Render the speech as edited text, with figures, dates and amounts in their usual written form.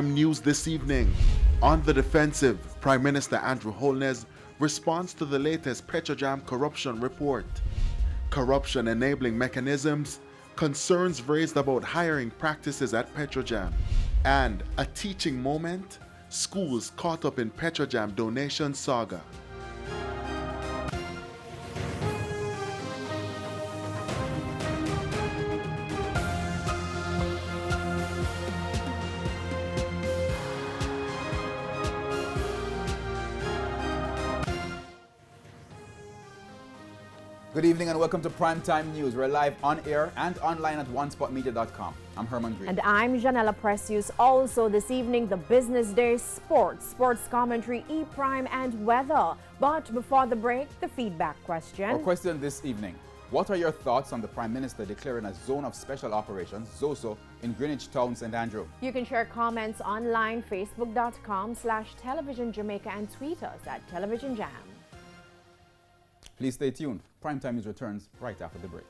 News this evening. On the defensive, Prime Minister Andrew Holness responds to the latest Petrojam corruption report. Corruption enabling mechanisms, concerns raised about hiring practices at Petrojam, and a teaching moment, schools caught up in Petrojam donation saga. Good evening and welcome to Primetime News. We're live on air and online at onespotmedia.com. I'm Herman Green. And I'm Janella Precious. Also this evening, the Business Day sports commentary, E-Prime and weather. But before the break, the feedback question. Our question this evening: what are your thoughts on the Prime Minister declaring a zone of special operations, ZOSO, in Greenwich Town, St. Andrew? You can share comments online, facebook.com/Television Jamaica, and tweet us at Television Jam. Please stay tuned. Primetime News returns right after the break.